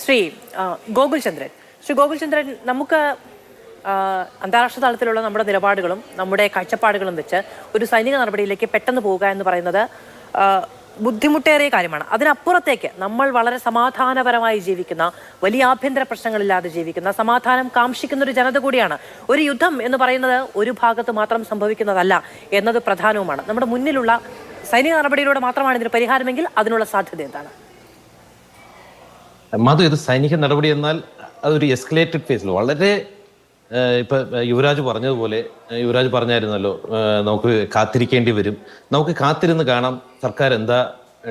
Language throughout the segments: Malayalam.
ശ്രീ ഗോകുൽചന്ദ്രൻ ശ്രീ ഗോകുൽചന്ദ്രൻ നമുക്ക് അന്താരാഷ്ട്ര തലത്തിലുള്ള നമ്മുടെ നിലപാടുകളും നമ്മുടെ കാഴ്ചപ്പാടുകളും വെച്ച് ഒരു സൈനിക നടപടിയിലേക്ക് പെട്ടെന്ന് പോവുക എന്ന് പറയുന്നത് ബുദ്ധിമുട്ടേറിയ കാര്യമാണ്. അതിനപ്പുറത്തേക്ക് നമ്മൾ വളരെ സമാധാനപരമായി ജീവിക്കുന്ന, വലിയ ആഭ്യന്തര പ്രശ്നങ്ങളില്ലാതെ ജീവിക്കുന്ന, സമാധാനം കാംക്ഷിക്കുന്ന ഒരു ജനത കൂടിയാണ്. ഒരു യുദ്ധം എന്ന് പറയുന്നത് ഒരു ഭാഗത്ത് മാത്രം സംഭവിക്കുന്നതല്ല എന്നത് പ്രധാനവുമാണ്. നമ്മുടെ മുന്നിലുള്ള സൈനിക നടപടിയിലൂടെ മാത്രമാണ് ഇതിന് പരിഹാരമെങ്കിൽ അതിനുള്ള സാധ്യത എന്താണ്? ഇത് സൈനിക നടപടി എന്നാൽ അതൊരു എസ്കലേറ്റഡ് ഫേസിൽ വളരെ ഇപ്പൊ യുവരാജ് പറഞ്ഞതുപോലെ, യുവരാജ് പറഞ്ഞായിരുന്നല്ലോ, നമുക്ക് കാത്തിരിക്കേണ്ടി വരും. നമുക്ക് കാത്തിരുന്ന് കാണാം സർക്കാർ എന്താ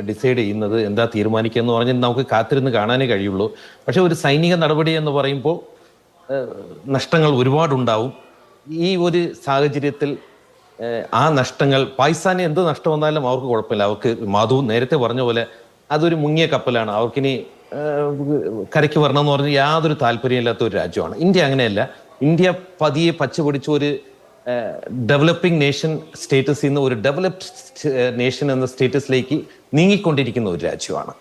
ഡിസൈഡ് ചെയ്യുന്നത്, എന്താ തീരുമാനിക്കുക എന്ന് പറഞ്ഞാൽ നമുക്ക് കാത്തിരുന്ന് കാണാനേ കഴിയുള്ളൂ. പക്ഷെ ഒരു സൈനിക നടപടി എന്ന് പറയുമ്പോൾ നഷ്ടങ്ങൾ ഒരുപാടുണ്ടാവും. ഈ ഒരു സാഹചര്യത്തിൽ ആ നഷ്ടങ്ങൾ, പാകിസ്ഥാന് എന്ത് നഷ്ടം വന്നാലും അവർക്ക് കുഴപ്പമില്ല. അവർക്ക് മാധു നേരത്തെ പറഞ്ഞ പോലെ അതൊരു മുങ്ങിയ കപ്പലാണ്. അവർക്കിനി കരയ്ക്ക് വരണം എന്ന് പറഞ്ഞാൽ യാതൊരു താല്പര്യമില്ലാത്ത ഒരു രാജ്യമാണ് ഇന്ത്യ. അങ്ങനെയല്ല. ഇന്ത്യ പതിയെ പച്ചപിടിച്ച ഒരു ഡെവലപ്പിംഗ് നേഷൻ സ്റ്റേറ്റസിൽ നിന്ന് ഒരു ഡെവലപ്ഡ് നേഷൻ എന്ന സ്റ്റേറ്റസിലേക്ക് നീങ്ങിക്കൊണ്ടിരിക്കുന്ന ഒരു രാജ്യമാണ്.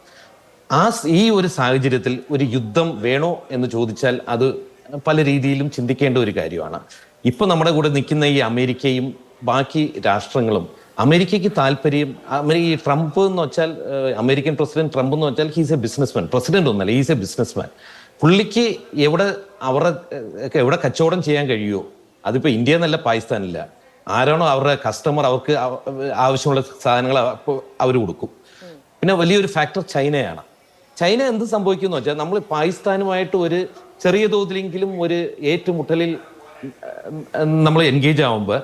ഈ ഒരു സാഹചര്യത്തിൽ ഒരു യുദ്ധം വേണോ എന്ന് ചോദിച്ചാൽ അത് പല രീതിയിലും ചിന്തിക്കേണ്ട ഒരു കാര്യമാണ്. ഇപ്പൊ നമ്മുടെ കൂടെ നിൽക്കുന്ന ഈ അമേരിക്കയും ബാക്കി രാഷ്ട്രങ്ങളും, അമേരിക്കയ്ക്ക് താല്പര്യം, ഈ ട്രംപ് എന്ന് വെച്ചാൽ, അമേരിക്കൻ പ്രസിഡന്റ് ട്രംപ് എന്ന് വെച്ചാൽ ഹീസ് എ ബിസിനസ്മാൻ. പ്രസിഡന്റ് ഒന്നല്ല, ഹീസ് എ ബിസിനസ്മാൻ. പുള്ളിക്ക് എവിടെ കച്ചവടം ചെയ്യാൻ കഴിയുമോ, അതിപ്പോ ഇന്ത്യ എന്നല്ല പാകിസ്ഥാനില്ല, ആരാണോ അവരുടെ കസ്റ്റമർ, അവർക്ക് ആവശ്യമുള്ള സാധനങ്ങൾ അവർ കൊടുക്കും. പിന്നെ വലിയൊരു ഫാക്ടർ ചൈനയാണ്. ചൈന എന്ത് സംഭവിക്കുന്നു വെച്ചാൽ, നമ്മൾ പാകിസ്ഥാനുമായിട്ട് ഒരു ചെറിയ തോതിലെങ്കിലും ഒരു ഏറ്റുമുട്ടലിൽ നമ്മൾ എൻഗേജ് ആവുമ്പോൾ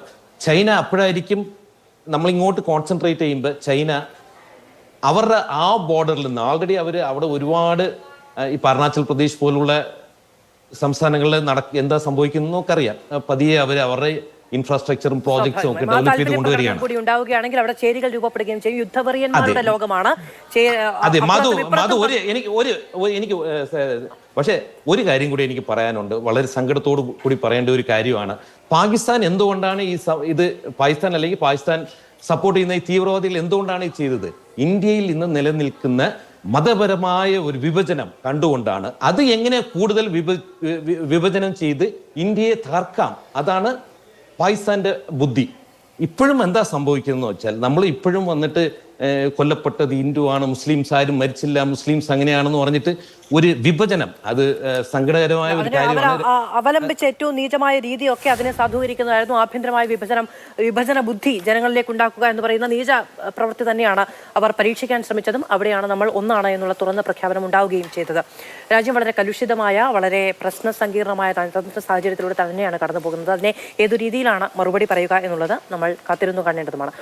ചൈന അപ്പോഴായിരിക്കും നമ്മൾ ഇങ്ങോട്ട് കോൺസെൻട്രേറ്റ് ചെയ്യുമ്പോൾ ചൈന അവരുടെ ആ ബോർഡറിൽ നിന്ന് ഓൾറെഡി അവിടെ ഒരുപാട് ഈ അരുണാചൽ പ്രദേശ് പോലുള്ള സംസ്ഥാനങ്ങളിൽ എന്താ സംഭവിക്കുന്നു നമുക്കറിയാം. പതിയെ അവരുടെ ഇൻഫ്രാസ്ട്രക്ചറും പ്രോജക്ട്സും ഒക്കെ ഡെവലപ്പ് ചെയ്ത് കൊണ്ടുവരികയാണ്. കൂടി ഉണ്ടാവുകയാണെങ്കിൽ അവിടെ ചേരികൾ രൂപപ്പെടുകയും ചെയ്യും. യുദ്ധവെറിയന്മാരുടെ ലോകമാണ്. അതെ എനിക്ക് പക്ഷെ ഒരു കാര്യം കൂടി എനിക്ക് പറയാനുണ്ട്. വളരെ സങ്കടത്തോടു കൂടി പറയേണ്ട ഒരു കാര്യമാണ്. പാകിസ്ഥാൻ എന്തുകൊണ്ടാണ് ഇത് പാകിസ്ഥാൻ അല്ലെങ്കിൽ പാകിസ്ഥാൻ സപ്പോർട്ട് ചെയ്യുന്ന ഈ തീവ്രവാദികൾ എന്തുകൊണ്ടാണ് ഇത് ചെയ്തത്? ഇന്ത്യയിൽ ഇന്ന് നിലനിൽക്കുന്ന മതപരമായ ഒരു വിഭജനം കണ്ടുകൊണ്ടാണ്. അത് എങ്ങനെ കൂടുതൽ വിഭജനം ചെയ്ത് ഇന്ത്യയെ തകർക്കാം, അതാണ് പാകിസ്ഥാന്റെ ബുദ്ധി. ഇപ്പോഴും എന്താ സംഭവിക്കുന്നതെന്ന് വെച്ചാൽ, നമ്മൾ ഇപ്പോഴും വന്നിട്ട് കൊല്ലപ്പെട്ടത് ഹിന്ദുവാണ്, മുസ്ലിംസ് ആരും മരിച്ചില്ല, മുസ്ലിംസ് അങ്ങനെയാണെന്ന് പറഞ്ഞിട്ട് ഒരു വിഭജനം, അത് സങ്കടകരമായ ഒരു കാര്യമാണ്. അവലംബിച്ച ഏറ്റവും നീചമായ രീതിയൊക്കെ അതിനെ സാധൂകരിക്കുന്നതായിരുന്നു. ആഭ്യന്തരമായ വിഭജന ബുദ്ധി ജനങ്ങളിലേക്ക് ഉണ്ടാക്കുക എന്ന് പറയുന്ന നീച പ്രവൃത്തി തന്നെയാണ് അവർ പരീക്ഷിക്കാൻ ശ്രമിച്ചതും. അവിടെയാണ് നമ്മൾ ഒന്നാണ് എന്നുള്ള തുറന്ന പ്രഖ്യാപനം ഉണ്ടാവുകയും ചെയ്തത്. രാജ്യം വളരെ കലുഷിതമായ, വളരെ പ്രശ്ന സങ്കീർണമായ തന്ത്രത്തിന്റെ സാഹചര്യത്തിലൂടെ തന്നെയാണ് കടന്നു പോകുന്നത്. അതിനെ ഏതു രീതിയിലാണ് മറുപടി പറയുക എന്നുള്ളത് നമ്മൾ കാത്തിരുന്നു കാണേണ്ടതുമാണ്.